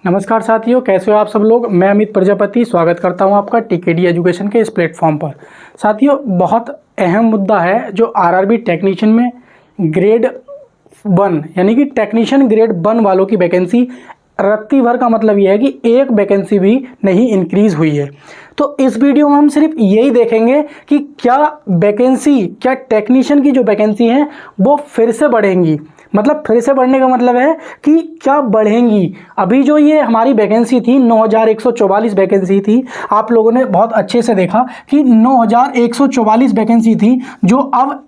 नमस्कार साथियों, कैसे हो आप सब लोग। मैं अमित प्रजापति स्वागत करता हूं आपका टीकेडी एजुकेशन के इस प्लेटफॉर्म पर। साथियों, बहुत अहम मुद्दा है जो आरआरबी टेक्नीशियन में ग्रेड 1 यानी कि टेक्नीशियन ग्रेड 1 वालों की वैकेंसी रत्ती भर का मतलब यह है कि एक वैकेंसी भी नहीं इंक्रीज़ हुई है। तो इस वीडियो में हम सिर्फ यही देखेंगे कि क्या टेक्नीशियन की जो वैकेंसी है वो फिर से बढ़ेंगी। मतलब फिर से बढ़ने का मतलब है कि क्या बढ़ेंगी। अभी जो ये हमारी वैकेंसी थी 9144 वैकेंसी थी, आप लोगों ने बहुत अच्छे से देखा कि 9144 वैकेंसी थी जो अब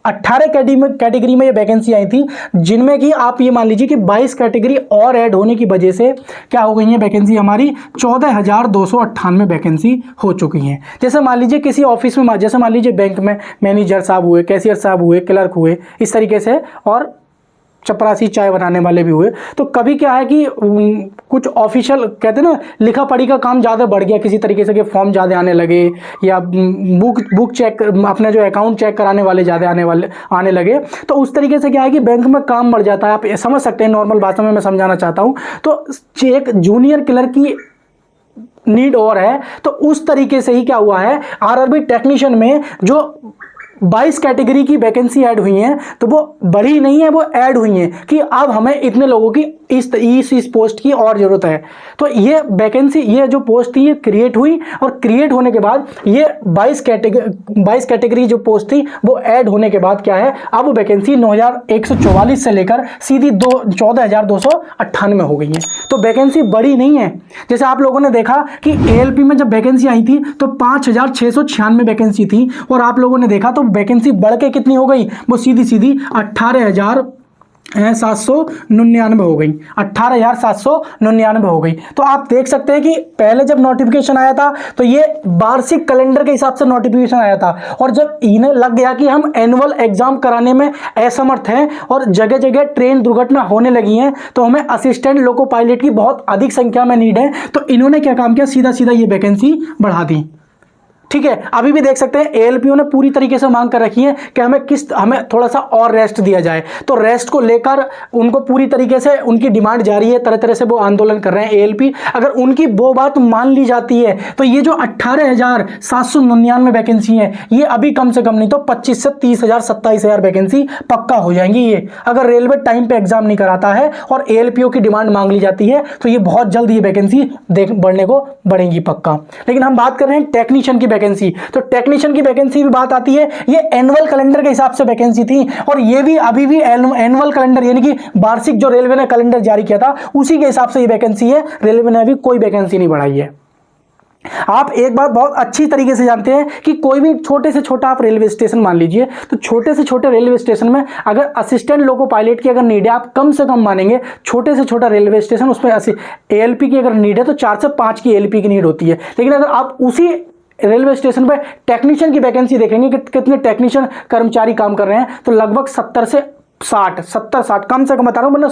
18 कैटेगरी में ये वैकेंसी आई थी, जिनमें कि आप ये मान लीजिए कि 22 कैटेगरी और ऐड होने की वजह से क्या हो गई है, वैकेंसी हमारी 14,298 वैकेंसी हो चुकी हैं। जैसे मान लीजिए किसी ऑफिस में, जैसे मान लीजिए बैंक में मैनेजर साहब हुए, कैशियर साहब हुए, क्लर्क हुए, इस तरीके से, और चपरासी चाय बनाने वाले भी हुए। तो कभी क्या है कि कुछ ऑफिशियल कहते हैं ना, लिखा पढ़ी का काम ज़्यादा बढ़ गया किसी तरीके से, कि फॉर्म ज़्यादा आने लगे, या बुक चेक, अपने जो अकाउंट चेक कराने वाले ज़्यादा आने लगे। तो उस तरीके से क्या है कि बैंक में काम बढ़ जाता है। आप समझ सकते हैं, नॉर्मल भाषा में मैं समझाना चाहता हूँ। तो एक जूनियर क्लर्क की नीड और है। तो उस तरीके से ही क्या हुआ है, आरआरबी टेक्नीशियन में जो 22 कैटेगरी की वैकेंसी ऐड हुई हैं, तो वो बढ़ी नहीं है, वो ऐड हुई हैं कि अब हमें इतने लोगों की इस पोस्ट की और ज़रूरत है। तो ये वैकेंसी, ये जो पोस्ट थी, ये क्रिएट हुई, और क्रिएट होने के बाद ये 22 कैटेगरी जो पोस्ट थी वो ऐड होने के बाद क्या है, अब वैकेंसी 9144 से लेकर सीधी 14,298 हो गई है। तो वैकेंसी बढ़ी नहीं है। जैसे आप लोगों ने देखा कि एएलपी में जब वैकेंसी आई थी तो 5,696 वैकेंसी थी, और आप लोगों ने देखा तो वैकेंसी बढ़ के कितनी हो गई, वो सीधी 18,799 हो गई। 18,799 हो गई। तो आप देख सकते हैं कि पहले जब नोटिफिकेशन आया था तो ये वार्षिक कैलेंडर के हिसाब से नोटिफिकेशन आया था, और जब इन्हें लग गया कि हम एनुअल एग्जाम कराने में असमर्थ हैं और जगह जगह ट्रेन दुर्घटना होने लगी हैं, तो हमें असिस्टेंट लोको पायलट की बहुत अधिक संख्या में नीड है, तो इन्होंने क्या काम किया, सीधा सीधा ये वैकेंसी बढ़ा दी। ठीक है, अभी भी देख सकते हैं एएलपीओ ने पूरी तरीके से मांग कर रखी है कि हमें थोड़ा सा और रेस्ट दिया जाए। तो रेस्ट को लेकर उनको पूरी तरीके से उनकी डिमांड जारी है, तरह तरह से वो आंदोलन कर रहे हैं एएलपी। अगर उनकी वो बात मान ली जाती है तो ये जो 18,799 वैकेंसी है, ये अभी कम से कम नहीं तो 25 से 30,000 27,000 वैकेंसी पक्का हो जाएंगी। ये अगर रेलवे टाइम पे एग्जाम नहीं कराता है और एएलपीओ की डिमांड मांग ली जाती है तो ये बहुत जल्द ये वैकेंसी बढ़ेगी पक्का। लेकिन हम बात कर रहे हैं टेक्नीशियन की वैकेंसी। तो टेक्नीशियन की वैकेंसी भी बात आती है, ये एनुअल कैलेंडर के हिसाब से वैकेंसी थी, और ये भी अभी भी एनुअल कैलेंडर यानी कि वार्षिक जो रेलवे ने कैलेंडर जारी किया था उसी के हिसाब से ये वैकेंसी है। रेलवे ने अभी कोई वैकेंसी नहीं बढ़ाई है। आप एक बात बहुत अच्छी तरीके से जानते हैं कि कोई भी छोटे से छोटा आप रेलवे स्टेशन मान लीजिए, तो छोटे से छोटे रेलवे स्टेशन में अगर असिस्टेंट लोको पायलट की अगर नीड है, आप कम से कम मानेंगे छोटे से छोटा रेलवे स्टेशन, उसमें एएलपी की अगर नीड है तो 4 से 5 की एएलपी की नीड होती है। लेकिन अगर आप उसी रेलवे स्टेशन पे टेक्नीशियन की वैकेंसी देखेंगे कि कितने टेक्नीशियन कर्मचारी काम कर रहे हैं, तो लगभग 70 से 60 कम से कम बता रहा हूं, मतलब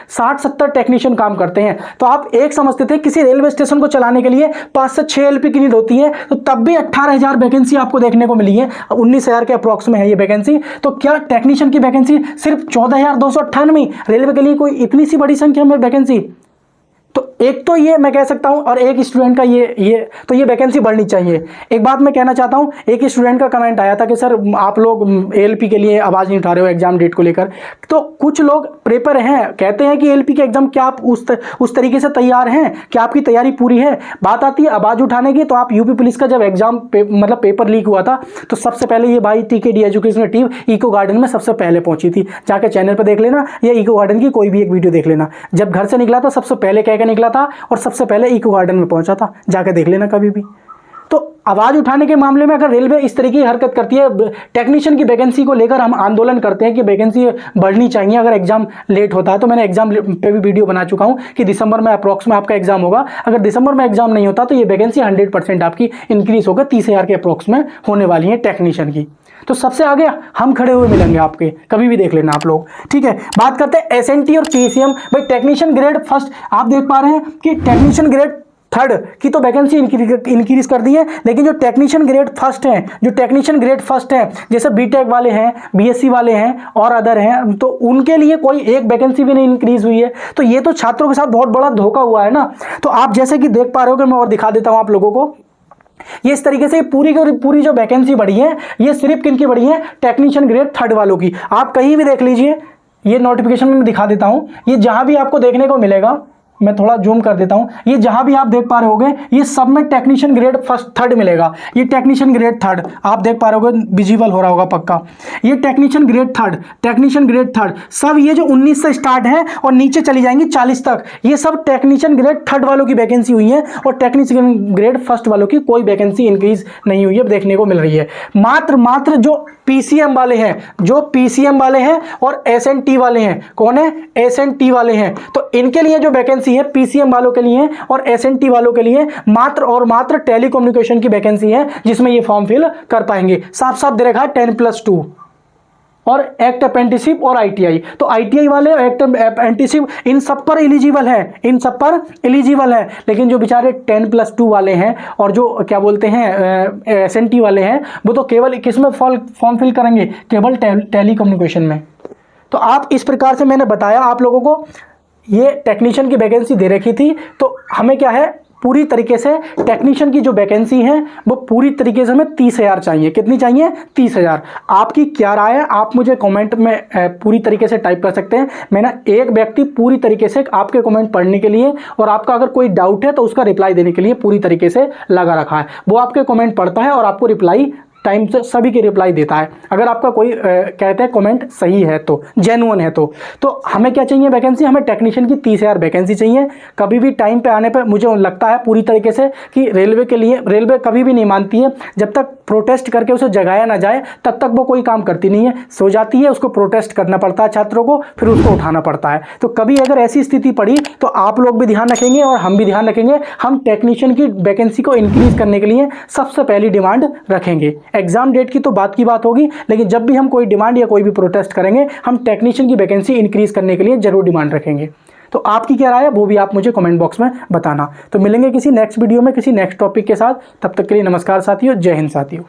60-70 टेक्नीशियन काम करते हैं। तो आप एक समझते थे किसी रेलवे स्टेशन को चलाने के लिए 5 से 6 एलपी की नीड होती है, तो तब भी 18,000 वैकेंसी आपको देखने को मिली है। 19,000 के अप्रॉक्स में है ये वैकेंसी। तो क्या टेक्नीशियन की वैकेंसी सिर्फ 14,298 रेलवे के लिए कोई इतनी सी बड़ी संख्या में वैकेंसी? तो एक तो ये मैं कह सकता हूं, और एक स्टूडेंट का ये वैकेंसी बढ़नी चाहिए। एक बात मैं कहना चाहता हूं, एक स्टूडेंट का कमेंट आया था कि सर आप लोग एएलपी के लिए आवाज़ नहीं उठा रहे हो एग्जाम डेट को लेकर। तो कुछ लोग प्रेपर हैं, कहते हैं कि एएलपी के एग्जाम क्या आप उस तरीके से तैयार हैं, क्या आपकी तैयारी पूरी है। बात आती है आवाज़ उठाने की, तो आप यूपी पुलिस का जब एग्जाम मतलब पेपर लीक हुआ था, तो सबसे पहले ये भाई टीकेडी एजुकेशन टीम इको गार्डन में सबसे पहले पहुंची थी। जाकर चैनल पर देख लेना, या इको गार्डन की कोई भी एक वीडियो देख लेना। जब घर से निकला था सबसे पहले कह के निकला था, और सबसे पहले इको गार्डन में पहुंचा था, जाकर देख लेना कभी भी। तो आवाज़ उठाने के मामले में अगर रेलवे इस तरीके की हरकत करती है, टेक्नीशियन की वैकेंसी को लेकर हम आंदोलन करते हैं कि वैकेंसी बढ़नी चाहिए अगर एग्जाम लेट होता है। तो मैंने एग्जाम पे भी वीडियो बना चुका हूं कि दिसंबर में अप्रॉक्स में आपका एग्जाम होगा। अगर दिसंबर में एग्जाम नहीं होता तो ये वैकेंसी 100% आपकी इंक्रीज होकर 30,000 के अप्रॉक्स में होने वाली है टेक्नीशियन की। तो सबसे आगे हम खड़े हुए मिलेंगे आपके, कभी भी देख लेना आप लोग। ठीक है, बात करते हैं एसएनटी और पीसीएम। भाई टेक्नीशियन ग्रेड फर्स्ट आप देख पा रहे हैं कि टेक्नीशियन ग्रेड थर्ड की तो वैकेंसी इंक्रीज कर दी है, लेकिन जो टेक्नीशियन ग्रेड फर्स्ट हैं जैसे बीटेक वाले हैं, बीएससी वाले हैं और अदर हैं, तो उनके लिए कोई एक वैकेंसी भी नहीं इंक्रीज हुई है। तो ये तो छात्रों के साथ बहुत बड़ा धोखा हुआ है ना। तो आप जैसे कि देख पा रहे हो कि मैं और दिखा देता हूं आप लोगों को, ये इस तरीके से पूरी की पूरी जो वैकेंसी बढ़ी है ये सिर्फ किन की बढ़ी है, टेक्नीशियन ग्रेड थर्ड वालों की। आप कहीं भी देख लीजिए, ये नोटिफिकेशन में मैं दिखा देता हूं, ये जहां भी आपको देखने को मिलेगा, मैं थोड़ा जूम कर देता हूं, ये जहां भी आप देख पा रहे होगे ये सब में टेक्नीशियन ग्रेड फर्स्ट थर्ड मिलेगा। ये टेक्नीशियन ग्रेड थर्ड आप देख पा रहे होगे, विजिबल हो रहा होगा पक्का, ये टेक्नीशियन ग्रेड थर्ड सब ये जो 19 से स्टार्ट है और नीचे चली जाएंगी 40 तक, ये सब टेक्नीशियन ग्रेड थर्ड वालों की वैकेंसी हुई है और टेक्नीशियन ग्रेड फर्स्ट वालों की कोई वैकेंसी इंक्रीज नहीं हुई है, देखने को मिल रही है। मात्र जो पीसीएम वाले हैं और एसएनटी वाले हैं, कौन है, एसएनटी वाले हैं, तो इनके लिए जो वैकेंसी है पीसीएम वालों के लिए और एसएनटी वालों के लिए मात्र टेलीकम्युनिकेशन की वैकेंसी है, जिसमें ये फॉर्म फिल कर पाएंगे। साफ साफ दे रखा है 10+2 और एक्ट अप्रेंटिसशिप और आईटीआई। तो आईटीआई वाले और एक्ट अप्रेंटिसशिप इन सब पर एलिजिबल है, लेकिन जो बेचारे 10+2 वाले हैं और जो क्या बोलते हैं एसएनटी वाले हैं, वो तो केवल किसमें फॉर्म फिल करेंगे, केवल टेलीकम्युनिकेशन में। तो आप इस प्रकार से मैंने बताया आप लोगों को, ये टेक्नीशियन की वैकेंसी दे रखी थी, तो हमें क्या है, पूरी तरीके से टेक्नीशियन की जो वैकेंसी है वो पूरी तरीके से हमें 30,000 चाहिए। कितनी चाहिए, 30,000। आपकी क्या राय है, आप मुझे कमेंट में पूरी तरीके से टाइप कर सकते हैं। मैंने एक व्यक्ति पूरी तरीके से आपके कमेंट पढ़ने के लिए और आपका अगर कोई डाउट है तो उसका रिप्लाई देने के लिए पूरी तरीके से लगा रखा है। वो आपके कमेंट पढ़ता है और आपको रिप्लाई टाइम से सभी की रिप्लाई देता है। अगर आपका कोई कहते हैं कमेंट सही है तो, जेन्युइन है तो हमें क्या चाहिए वैकेंसी, हमें टेक्नीशियन की 30,000 वैकेंसी चाहिए। कभी भी टाइम पे आने पे मुझे लगता है पूरी तरीके से कि रेलवे कभी भी नहीं मानती है, जब तक प्रोटेस्ट करके उसे जगाया ना जाए तब तक वो कोई काम करती नहीं है, सो जाती है। उसको प्रोटेस्ट करना पड़ता है छात्रों को, फिर उसको उठाना पड़ता है। तो कभी अगर ऐसी स्थिति पड़ी तो आप लोग भी ध्यान रखेंगे और हम भी ध्यान रखेंगे। हम टेक्नीशियन की वैकेंसी को इंक्रीज करने के लिए सबसे पहली डिमांड रखेंगे। एग्जाम डेट की तो बात की बात होगी, लेकिन जब भी हम कोई डिमांड या कोई भी प्रोटेस्ट करेंगे, हम टेक्नीशियन की वैकेंसी इंक्रीज करने के लिए जरूर डिमांड रखेंगे। तो आपकी क्या राय है वो भी आप मुझे कमेंट बॉक्स में बताना। तो मिलेंगे किसी नेक्स्ट वीडियो में किसी नेक्स्ट टॉपिक के साथ, तब तक के लिए नमस्कार साथियों, जय हिंद साथियों।